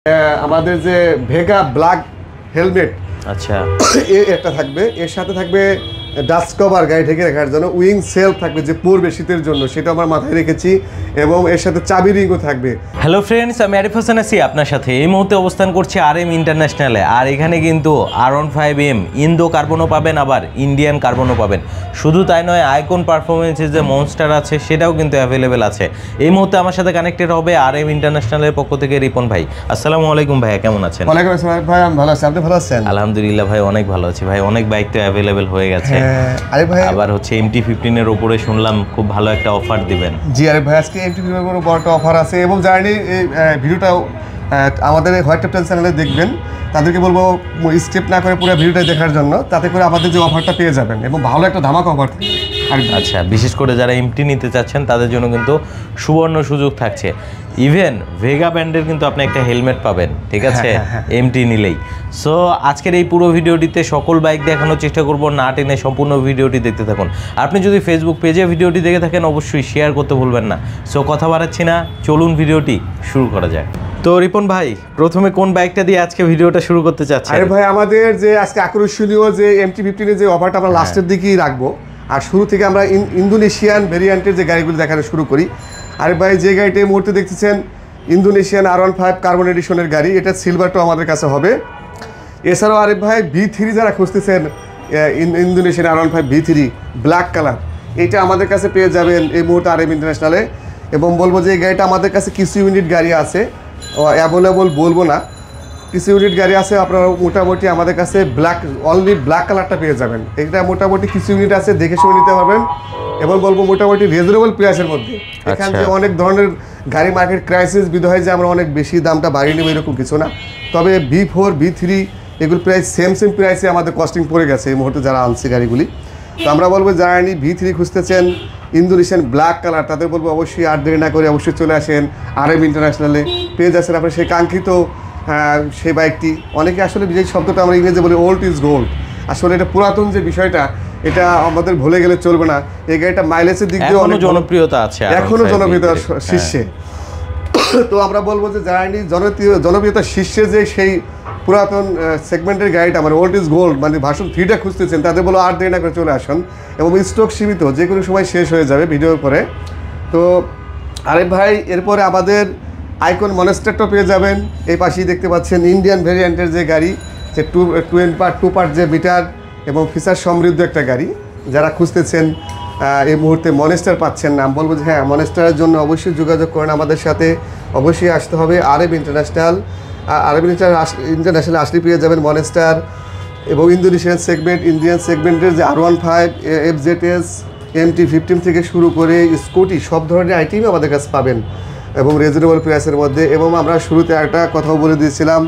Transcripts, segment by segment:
আমাদের যে Vega black helmet আচ্ছা একটা থাকবে, এর সাথে থাকবে ডাস্ট কভার গাড়ি ঢেকে রাখার জন্য, উইং সেলফ থাকবে যে পড়বে শীতের জন্য, সেটা আমার মাথায় রেখেছি, এবং এর সাথে চাবি রিংও থাকবে। হ্যালো ফ্রেন্ডস, আমি আরিফ হোসেন আছি আপনার সাথে। এই মুহূর্তে অবস্থান করছি RM ইন্টারন্যাশনালে। আর এখানে কিন্তু R15M ইন্দো কার্বনও পাবেন, আবার ইন্ডিয়ান কার্বনও পাবেন। শুধু তাই নয়, আইকন পারফরমেন্সের যে মনস্টার আছে সেটাও কিন্তু অ্যাভেলেবেল আছে। এই মুহূর্তে আমার সাথে কানেক্টেড হবে RM ইন্টারন্যাশনালের পক্ষ থেকে রিপন ভাই। আসসালামু আলাইকুম ভাইয়া, কেমন আছেন? ওয়ালাইকুম আসসালাম ভাই, আমি ভালো আছি, আপনি ভালো আছেন? আলহামদুলিল্লাহ ভাই, অনেক ভালো আছি ভাই। অনেক বাইক তো অ্যাভেলেবেল হয়ে গেছে। আরে ভাই, আবার হচ্ছে MT-15 এর উপরে শুনলাম খুব ভালো একটা অফার দিবেন। জি আরে ভাই, আজকে MT-15 এর উপর বড় একটা অফার আছে, এবং জার্নি এই ভিডিওটাও আমাদের হোয়াইট টেপটেল চ্যানেলে দেখবেন। তাদেরকে বলবো স্কিপ না করে পুরো ভিডিওটা দেখার জন্য, তাতে করে আমাদের যে অফারটা পেয়ে যাবেন, এবং ভালো একটা ধামাকা অফার থাকবে। আচ্ছা, বিশেষ করে যারা MT নিতে চাচ্ছেন তাদের জন্য কিন্তু সুবর্ণ সুযোগ থাকছে। ইভেন ভেগা ব্র্যান্ডের কিন্তু আপনি একটা হেলমেট পাবেন, ঠিক আছে, MT নিলেই। সো আজকের এই পুরো ভিডিওটিতে সকল বাইক দেখানোর চেষ্টা করব, না টেনে সম্পূর্ণ ভিডিওটি দেখতে থাকুন। আপনি যদি ফেসবুক পেজে ভিডিওটি দেখে থাকেন অবশ্যই শেয়ার করতে ভুলবেন না। সো কথা বাড়াচ্ছি না, চলুন ভিডিওটি শুরু করা যায়। তো রিপন ভাই, প্রথমে কোন বাইকটা দিয়ে আজকে ভিডিওটা শুরু করতে চাচ্ছেন? আরে ভাই, আমাদের যে আজকে আকর্ষণীয় যে MT-15 এর যে অফারটা আমরা লাস্টের দিকেই রাখবো, আর শুরু থেকে আমরা ইন্দোনেশিয়ান ভেরিয়েন্টের যে গাড়িগুলো দেখানো শুরু করি। আরে ভাই, যে গাড়িটা এই মুহূর্তে দেখতেছেন ইন্দোনেশিয়ান R15 কার্বন এডিশনের গাড়ি, এটা সিলভারটাও আমাদের কাছে হবে। এছাড়াও আরে ভাই V3 যারা খুঁজতেছেন, Indonesian R15 V3 black colour, এটা আমাদের কাছে পেয়ে যাবেন এই মুহূর্তে RM ইন্টারন্যাশনালে। এবং বলবো যে এই গাড়িটা আমাদের কাছে কিছু ইউনিট গাড়ি আছে, অ্যাভেলেবল বলবো না, কিছু ইউনিট গাড়ি আছে। আপনারা মোটামুটি আমাদের কাছে অনলি ব্ল্যাক কালারটা পেয়ে যাবেন। এটা মোটামুটি কিছু ইউনিট আছে, দেখে শুনে নিতে পারবেন, এবং বলবো মোটামুটি রিজনেবল প্রাইসের মধ্যে। এখান থেকে অনেক ধরনের গাড়ি মার্কেট ক্রাইসিস বিধয় যে আমরা অনেক বেশি দামটা বাড়িয়ে নেবো এরকম কিছু না। তবে V4 V3 এগুলো প্রাইস সেম প্রাইসে আমাদের কস্টিং পড়ে গেছে এই মুহূর্তে যারা আনছে গাড়িগুলি। তো আমরা বলবো যারা V3 খুঁজতেছেন ইন্দোনেশিয়ান ব্ল্যাক কালার, তাদের বলবো অবশ্যই আর দেরি না করে অবশ্যই চলে আসেন RM ইন্টারন্যাশনালে। পেয়ে যাচ্ছেন আপনার সেই কাঙ্ক্ষিত সেই বাইকটি। অনেকে আসলে যে শব্দটা আমরা ইংরেজি বলি ওল্ড ইজ গোল্ড, আসলে এটা পুরাতন যে বিষয়টা, এটা আমাদের ভুলে গেলে চলবে না। এই গাড়িটা মাইলেজের দিক দিয়ে অনেক জনপ্রিয়তা আছে, এখনো জনপ্রিয়তার শীর্ষে। তো আমরা বলবো যে জার্নি জনপ্রিয়তার শীর্ষে যে সেই পুরাতন সেগমেন্টের গাড়িটা মানে ওল্ড ইজ গোল্ড মানে ভার্সন 3টা খুঁজতেছেন, তাদের বলো আর দেরি না করে চলে আসুন, এবং স্টক সীমিত, যে কোনো সময় শেষ হয়ে যাবে ভিডিওর পরে। তো আরে ভাই, এরপরে আমাদের আইকন মনস্টারটা পেয়ে যাবেন। এই পাশেই দেখতে পাচ্ছেন ইন্ডিয়ান ভেরিয়েন্টের যে গাড়ি, যে টু পার্ট যে মিটার এবং ফিচার সমৃদ্ধ একটা গাড়ি। যারা খুঁজতেছেন এই মুহূর্তে মনস্টার পাচ্ছেন না, বলবো যে হ্যাঁ, মনস্টারের জন্য অবশ্যই যোগাযোগ করেন আমাদের সাথে, অবশ্যই আসতে হবে RM ইন্টারন্যাশনাল। RM ইন্টারন্যাশনাল আসলে পেয়ে যাবেন মনস্টার, এবং ইন্দোনেশিয়ান সেগমেন্ট, ইন্ডিয়ান সেগমেন্টের যে R15 FZS MT-15 থেকে শুরু করে স্কুটি সব ধরনের আইটেমই আমাদের কাছে পাবেন, এবং রিজনেবল প্রাইসের মধ্যে। এবং আমরা শুরুতে একটা কথাও বলে দিয়েছিলাম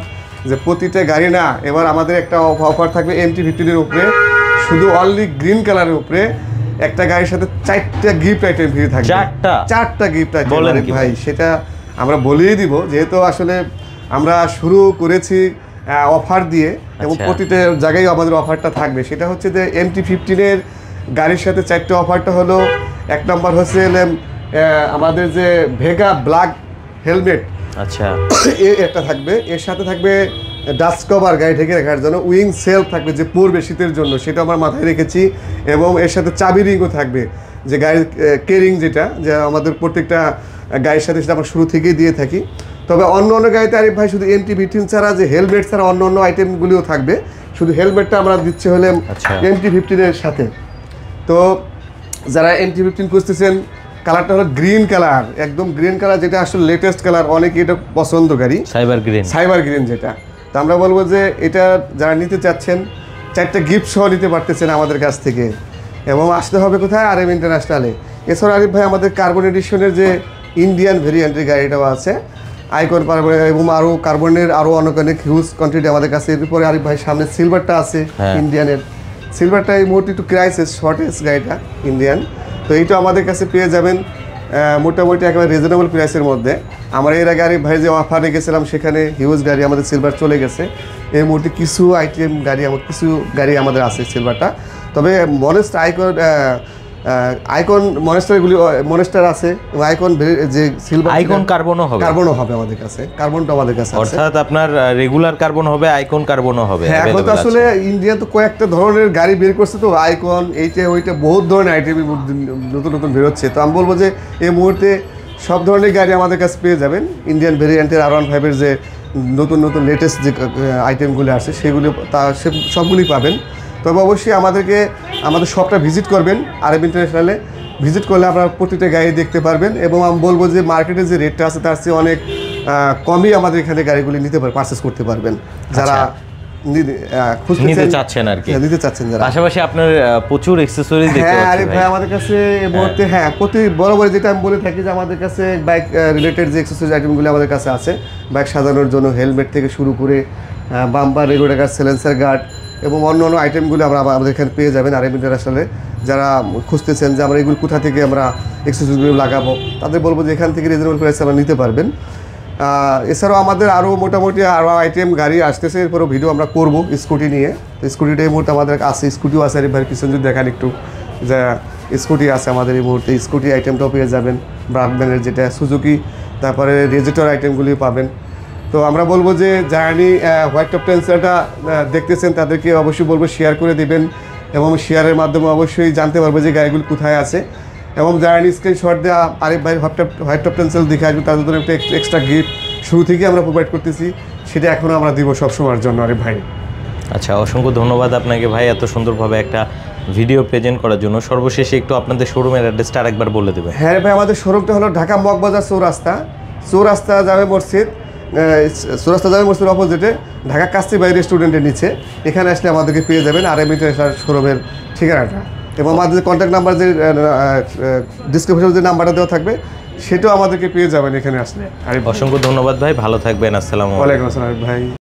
যে প্রতিটা গাড়ি না, এবার আমাদের একটা অফার থাকবে MT-15 এর উপরে, শুধু অনলি গ্রিন কালারের উপরে একটা গাড়ির সাথে 4টা গিফট আইটেম ফ্রি থাকবে। 4টা গিফট আইটেম ভাই, সেটা আমরা বলেই দিব, যেহেতু আসলে আমরা শুরু করেছি অফার দিয়ে, এবং প্রতিটা জায়গায় আমাদের অফারটা থাকবে। সেটা হচ্ছে যে MT-15 এর গাড়ির সাথে 4টা অফারটা হলো, এক নম্বর হচ্ছে আমাদের যে ভেগা ব্ল্যাক হেলমেট, আচ্ছা, একটা থাকবে, এর সাথে থাকবে ডাস্ট কভার গাড়ি ঢেকে রাখার জন্য, উইং সেলফ থাকবে যে পড়বে শীতের জন্য, সেটা আমার মাথায় রেখেছি, এবং এর সাথে চাবি রিংও থাকবে, যে গাড়ির কেরিং যেটা, যে আমাদের প্রত্যেকটা গাড়ির সাথে সেটা আমরা শুরু থেকেই দিয়ে থাকি। তবে অন্য গাড়িতে আরিফ ভাই শুধু MT-15 ছাড়া যে হেলমেট ছাড়া অন্য আইটেমগুলিও থাকবে, শুধু হেলমেটটা আমরা দিচ্ছি হলে MT-15 এর সাথে। তো যারা MT-15 খুঁজতেছেন, কালারটা হলো গ্রিন কালার, একদম গ্রিন কালার, যেটা আসলে লেটেস্ট কালার, অনেকে এটা পছন্দ গাড়ি, সাইবার গ্রিন যেটা। তো আমরা বলবো যে এটা যারা নিতে চাচ্ছেন 4টা গিফট সহ নিতে পারতেছেন আমাদের কাছ থেকে, এবং আসতে হবে কোথায়? RM ইন্টারন্যাশনালে। এছাড়া আরিফ ভাই আমাদের কার্বন এডিশনের যে ইন্ডিয়ান ভেরিয়েন্টের গাড়িটাও আছে, আইকন পারবে, এবং আরও কার্বনের আরও অনেক হিউজ কোয়ান্টিটি আমাদের কাছে। এরপরে আরিফ ভাই সামনে সিলভারটা আছে, ইন্ডিয়ানের সিলভারটা এই মুহূর্তে একটু ক্রাইসিস শর্টেজ গাড়িটা ইন্ডিয়ান। তো এইটা আমাদের কাছে পেয়ে যাবেন মোটামুটি একেবারে রিজনেবল প্রাইসের মধ্যে। আমরা এর আগে আরিফ ভাই যে অফার রেখেছিলাম, সেখানে হিউজ গাড়ি আমাদের সিলভার চলে গেছে। এই মুহূর্তে কিছু গাড়ি আমাদের আছে সিলভারটা। তবে মনেস্ট আইকন আইকন মনেস্টারগুলি মনেস্টার আছে এবং আইকন যে সিলভার আইকন কার্বনও হবে, কার্বনও হবে আমাদের কাছে, কার্বনটা আমাদের কাছে আছে। অর্থাৎ আপনার রেগুলার কার্বন হবে, আইকন কার্বনও হবে। হ্যাঁ, এখন তো আসলে ইন্ডিয়া তো কয়েকটা ধরনের গাড়ি বের করছে, তো আইকন এইটা ওইটা বহুত ধরনের আইটেম নতুন নতুন বেরোচ্ছে। তো আমি বলবো যে এই মুহূর্তে সব ধরনের গাড়ি আমাদের কাছে পেয়ে যাবেন। ইন্ডিয়ান ভেরিয়েন্টের R15-এর যে নতুন নতুন লেটেস্ট যে আইটেমগুলো আছে সেগুলো সবগুলি পাবেন। তবে অবশ্যই আমাদের শপটা ভিজিট করবেন, আরএম ইন্টারন্যাশনালে ভিজিট করলে আপনারা প্রতিটা গাড়ি দেখতে পারবেন। এবং আমি বলবো যে মার্কেটে যে রেটটা আছে তার চেয়ে অনেক কমই আমাদের এখানে গাড়িগুলি পারচেস করতে পারবেন যারা নিতে চাচ্ছেন আর কি, নিতে চাচ্ছেন যারা। পাশাপাশি আপনার প্রচুর অ্যাকসেসরিজ দেখতে পাচ্ছি। হ্যাঁ আরে ভাই, আমাদের কাছে এই মুহূর্তে প্রতি বরাবর যেটা আমি বলে থাকি যে আমাদের কাছে বাইক রিলেটেড যে অ্যাকসেসরিজ আইটেমগুলো আমাদের কাছে আছে, বাইক সাজানোর জন্য হেলমেট থেকে শুরু করে bumper, regulator guard, silencer guard এবং অন্য অন্য আইটেমগুলো আমাদের এখানে পেয়ে যাবেন। আরএম ইন্টারন্যাশনালে যারা খুঁজতেছেন যে আমরা এগুলো কোথা থেকে আমরা অ্যাকসেসরিজগুলো লাগাবো, তাদের বলবো যে এখান থেকে রিজনেবল প্রাইসে আমরা নিতে পারবেন। এছাড়াও আমাদের আরও মোটামুটি আরও আইটেম গাড়ি আসতেছে, এরপরও ভিডিও আমরা করবো স্কুটি নিয়ে। তো স্কুটিটা এই মুহূর্তে আমাদের আছে, স্কুটিও আছে। আরে ভাই পিছন যদি দেখান একটু, যা স্কুটি আছে আমাদের এই মুহূর্তে, স্কুটি আইটেমটাও পেয়ে যাবেন, ব্রাডম্যানের যেটা সুজুকি, তারপরে রেজেটর আইটেমগুলি পাবেন। তো আমরা বলবো যে জার্নি হোয়াইট টপ টেন্সারটা দেখতেছেন তাদেরকে অবশ্যই বলবো শেয়ার করে দিবেন, এবং শেয়ারের মাধ্যমে অবশ্যই জানতে পারবো যে গাড়িগুলো কোথায় আছে। এবং জার্নি স্ক্রিনশট দেওয়া আরেক ভাই হোয়াইট টপ টেন্সেল দেখে আসবে, তাদের জন্য একটা এক্সট্রা গিফট শুরু থেকে আমরা প্রোভাইড করতেছি, সেটা এখনও আমরা দিব সবসময়ের জন্য। আরে ভাই আচ্ছা, অসংখ্য ধন্যবাদ আপনাকে ভাই এত সুন্দরভাবে একটা ভিডিও প্রেজেন্ট করার জন্য। সর্বশেষে একটু আপনাদের শোরুমের অ্যাড্রেসটা আরেকবার বলে দেবেন। হ্যাঁ ভাই, আমাদের শোরুমটা হলো ঢাকা মগবাজার চৌরাস্তা জামে মসজিদ, চৌরাস্তা জামে মসজিদের অপোজিটে ঢাকা কাস্তিবাই রেস্টুরেন্টের নিচে। এখানে আসলে আমাদেরকে পেয়ে যাবেন আরএম ইন্টারন্যাশনাল শোরুমের ঠিকানাটা, এবং আমাদের কন্ট্যাক্ট নাম্বার যে ডিসক্রিপশনে যে নাম্বারটা দেওয়া থাকবে সেটাও আমাদেরকে পেয়ে যাবেন এখানে আসলে। অসংখ্য ধন্যবাদ ভাই, ভালো থাকবেন। আসসালামু আলাইকুম। ওয়ালাইকুম আসসালাম ভাই।